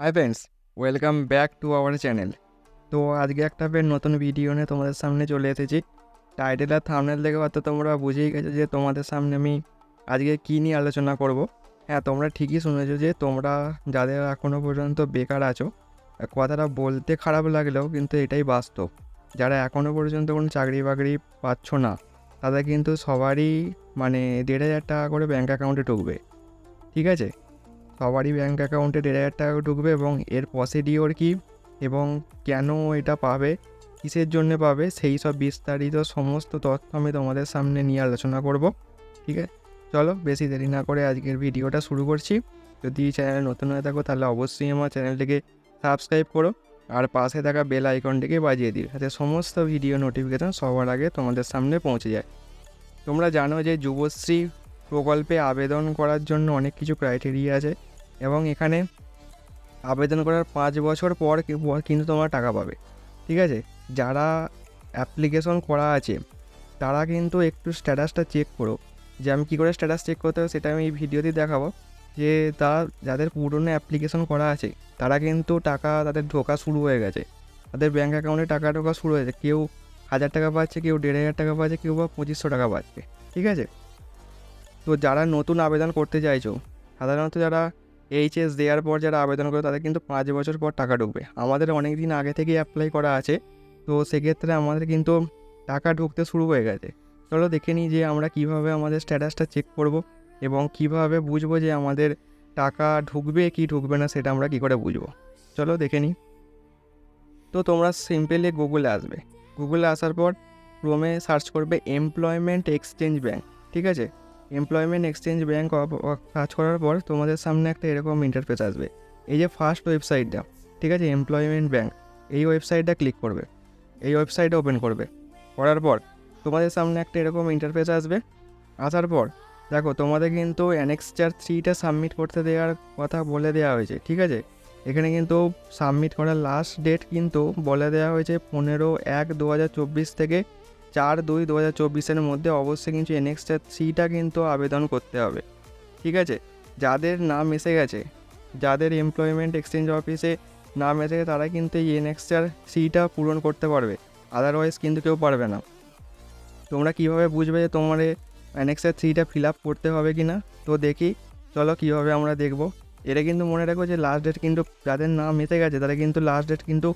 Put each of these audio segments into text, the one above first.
Hi friends, welcome back to our channel. তো আজকে একটা নতুন ভিডিও নিয়ে তোমাদের সামনে চলে এসেছি। টাইটেল আর থাম্বনেল দেখে হয়তো তোমরা বুঝেই গেছো যে তোমাদের সামনে আমি আজকে কী নিয়ে আলোচনা করব। হ্যাঁ, তোমরা ঠিকই শুনেছো যে তোমরা যাদের এখনও পর্যন্ত বেকার আছো, কথাটা বলতে খারাপ লাগলেও কিন্তু এটাই বাস্তব। যারা এখনও পর্যন্ত কোনো চাকরি বাকরি পাচ্ছ না, তাদের কিন্তু সবারই 1,500 টাকা করে ব্যাঙ্ক অ্যাকাউন্টে ঢুকবে। ঠিক আছে, সবারই ব্যাঙ্ক অ্যাকাউন্টে 1,500 টাকা ঢুকবে এবং এর প্রসিডিওর কী এবং কেন এটা পাবে, কিসের জন্য পাবে, সেই সব বিস্তারিত সমস্ত তথ্য আমি তোমাদের সামনে নিয়ে আলোচনা করব। ঠিক আছে, চলো বেশি দেরি না করে আজকের ভিডিওটা শুরু করছি। যদি চ্যানেলে নতুন হয়ে থাকো তাহলে অবশ্যই আমার চ্যানেলটিকে সাবস্ক্রাইব করো আর পাশে থাকা বেল আইকনটিকে বাজিয়ে দিও, যাতে সমস্ত ভিডিও নোটিফিকেশন সবার আগে তোমাদের সামনে পৌঁছে যায়। তোমরা জানো যে যুবশ্রী প্রকল্পে আবেদন করার জন্য অনেক কিছু ক্রাইটেরিয়া আছে এবং এখানে আবেদন করার 5 বছর পর কিন্তু তোমরা টাকা পাবে। ঠিক আছে, যারা অ্যাপ্লিকেশন করা আছে তারা কিন্তু একটু স্ট্যাটাসটা চেক করো। যে আমি কী করে স্ট্যাটাস চেক করতে হবে সেটা আমি এই ভিডিওতেই দেখাবো। যে যাদের পুরনো অ্যাপ্লিকেশন করা আছে তারা কিন্তু টাকা তাদের ঢোকা শুরু হয়ে গেছে, তাদের ব্যাঙ্ক অ্যাকাউন্টে টাকা ঢোকা শুরু হয়েছে। কেউ 1,000 টাকা পাচ্ছে, কেউ 1,500 টাকা পাচ্ছে, কেউ বা 2,500 টাকা পাচ্ছে। ঠিক আছে, তো যারা নতুন আবেদন করতে চাইছো, সাধারণত যারা এইচএস দেওয়ার পর যারা আবেদন করে তাদের কিন্তু 5 বছর পর টাকা ঢুকবে। আমাদের অনেক দিন আগে থেকেই অ্যাপ্লাই করা আছে, তো সেক্ষেত্রে আমাদের কিন্তু টাকা ঢুকতে শুরু হয়ে গেছে। চলো দেখে নিই যে আমরা কিভাবে আমাদের স্ট্যাটাসটা চেক করব এবং কিভাবে বুঝবো যে আমাদের টাকা ঢুকবে কি ঢুকবে না, সেটা আমরা কী করে বুঝবো। চলো দেখে নিই। তো তোমরা সিম্পলি গুগলে আসবে। গুগলে আসার পর ক্রোমে সার্চ করবে এমপ্লয়মেন্ট এক্সচেঞ্জ ব্যাঙ্ক। ঠিক আছে, এমপ্লয়মেন্ট এক্সচেঞ্জ ব্যাঙ্ক সার্চ করার পর তোমাদের সামনে একটা এরকম ইন্টারফেস আসবে। এই যে ফার্স্ট ওয়েবসাইটটা, ঠিক আছে, এমপ্লয়মেন্ট ব্যাঙ্ক, এই ওয়েবসাইটটা ক্লিক করবে। এই ওয়েবসাইটটা ওপেন করবে। করার পর তোমাদের সামনে একটা এরকম ইন্টারফেস আসবে। আসার পর দেখো তোমাদের কিন্তু অ্যানেক্সচার 3টা সাবমিট করতে দেওয়ার কথা বলে দেওয়া হয়েছে। ঠিক আছে, এখানে কিন্তু সাবমিট করার লাস্ট ডেট কিন্তু বলে দেওয়া হয়েছে 15/1/2024 থেকে 4/2/2024 মধ্যে অবশ্যই কিন্তু অ্যানেক্সচার 3টা কিন্তু আবেদন করতে হবে। ঠিক আছে, যাদের নাম এসে গেছে, যাদের এমপ্লয়মেন্ট এক্সচেঞ্জ অফিসে নাম এসে গেছে, তারা কিন্তু এই অ্যানেক্সচার 3টা পূরণ করতে পারবে, আদারওয়াইজ কিন্তু কেউ পারবে না। তোমরা কীভাবে বুঝবে যে তোমার অ্যানেক্সার 3টা ফিল আপ করতে হবে কি না? তো দেখি, চলো কীভাবে আমরা দেখব। এটা কিন্তু মনে রাখো যে লাস্ট ডেট কিন্তু যাদের নাম এসে গেছে তারা কিন্তু লাস্ট ডেট কিন্তু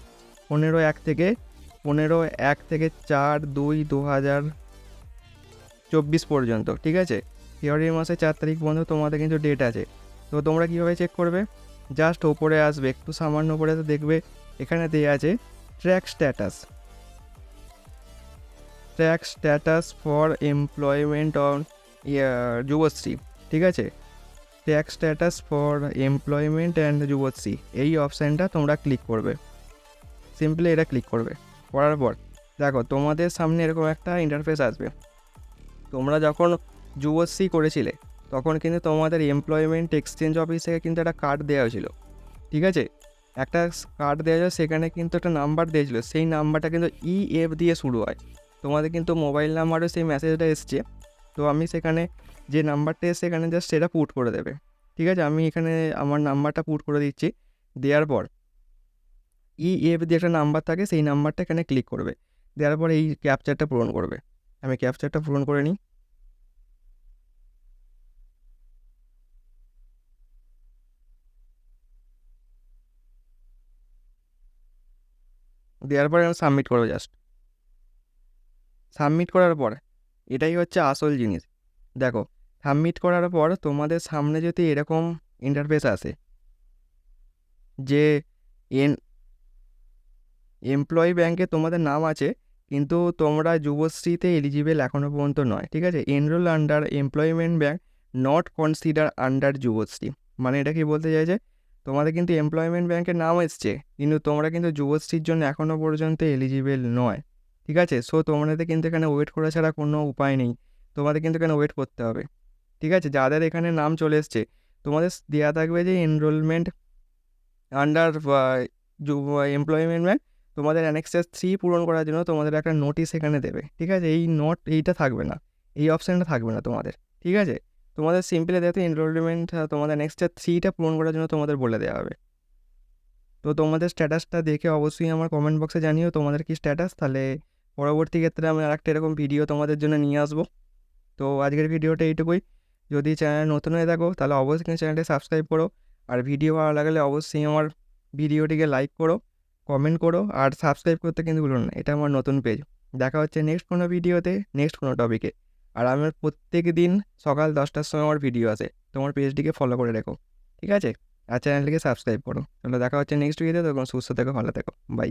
15/1 থেকে 4/2/2024 পর্যন্ত। ঠিক আছে, ফেব্রুয়ারি মাসে 4 তারিখ পর্যন্ত তোমাদের কিন্তু ডেট আছে। তো তোমরা কীভাবে চেক করবে? জাস্ট ওপরে আসবে, একটু সামান্য ওপরে দেখবে এখানে দেওয়া আছে track status for employment on Yuvashree. ঠিক আছে, track status for employment and Yuvashree, এই অপশানটা তোমরা ক্লিক করবে। সিম্পলি এটা ক্লিক করবে। করার পর দেখো তোমাদের সামনে এরকম একটা ইন্টারফেস আসবে। তোমরা যখন যুবশ্রী করেছিলে তখন কিন্তু তোমাদের এমপ্লয়মেন্ট এক্সচেঞ্জ অফিস থেকে কিন্তু একটা কার্ড দেওয়া হয়েছিল। ঠিক আছে, একটা কার্ড দেওয়া যায়, সেখানে কিন্তু একটা নাম্বার দিয়েছিল, সেই নাম্বারটা কিন্তু EF দিয়ে শুরু হয়। তোমাদের কিন্তু মোবাইল নাম্বারও সেই মেসেজটা এসছে। তো আমি সেখানে যে নাম্বারটা এসছে এখানে জাস্ট সেটা পুট করে দেবে। ঠিক আছে, আমি এখানে আমার নাম্বারটা পুট করে দিচ্ছি। দেওয়ার পর EF দিয়ে একটা নাম্বার থাকে, সেই নাম্বারটা এখানে ক্লিক করবে। দেওয়ার পর এই ক্যাপচারটা পূরণ করবে। আমি ক্যাপচারটা পূরণ করে নিই। দেওয়ার পরে আমি সাবমিট করবো জাস্ট। সাবমিট করার পর এটাই হচ্ছে আসল জিনিস। দেখো, সাবমিট করার পর তোমাদের সামনে যদি এরকম ইন্টারফেস আসে যে এমপ্লয়ি ব্যাঙ্কে তোমাদের নাম আছে কিন্তু তোমরা যুবশ্রীতে এলিজিবল এখনও পর্যন্ত নয়। ঠিক আছে, enrol under employment bank, not consider under Yuvashree. মানে এটা কি বলতে চাইছে, তোমাদের কিন্তু এমপ্লয়মেন্ট ব্যাঙ্কের নাম এসছে কিন্তু তোমরা কিন্তু যুবশ্রীর জন্য এখনও পর্যন্ত এলিজিবল নয়। ঠিক আছে, সো তোমাদের কিন্তু এখানে ওয়েট করা ছাড়া কোনো উপায় নেই, তোমাদের কিন্তু এখানে ওয়েট করতে হবে। ঠিক আছে, যাদের এখানে নাম চলে এসছে তোমাদের দেওয়া থাকবে যে এনরোলমেন্ট আন্ডার এমপ্লয়মেন্ট ব্যাঙ্ক, তোমাদের অ্যানেক্সাস 3 পূরণ করার জন্য তোমাদের একটা নোটিশ এখানে দেবে। ঠিক আছে, এইটা থাকবে না, এই অপশানটা থাকবে না তোমাদের। ঠিক আছে, তোমাদের সিম্পলি দেখতে এনরোলমেন্ট তোমাদের অ্যানেক্সাস 3টা পূরণ করার জন্য তোমাদের বলে দেওয়া হবে। তো তোমাদের স্ট্যাটাসটা দেখে অবশ্যই আমার কমেন্ট বক্সে জানিও তোমাদের কি স্ট্যাটাস, তাহলে পরবর্তী ক্ষেত্রে আমি আরেকটা এরকম ভিডিও তোমাদের জন্য নিয়ে আসবো। তো আজকের ভিডিওটা এইটুকুই। যদি চ্যানেল নতুন হয়ে থাকো তাহলে অবশ্যই কিন্তু চ্যানেলটি সাবস্ক্রাইব করো, আর ভিডিও ভালো লাগলে অবশ্যই আমার ভিডিওটিকে লাইক করো, কমেন্ট করো, আর সাবস্ক্রাইব করতে কিন্তু ভুলো না, এটা আমার নতুন পেজ। দেখা হচ্ছে নেক্সট কোনো ভিডিওতে, নেক্সট কোনো টপিকে। আর আমার প্রত্যেক দিন সকাল 10টার সময় আমার ভিডিও আসে, তোমার পেজটিকে ফলো করে রেখো, ঠিক আছে? আর চ্যানেলটিকে সাবস্ক্রাইব করো। তাহলে দেখা হচ্ছে নেক্সট ভিডিওতে, তখন সুস্থ থেকো, ভালো থেকো, বাই।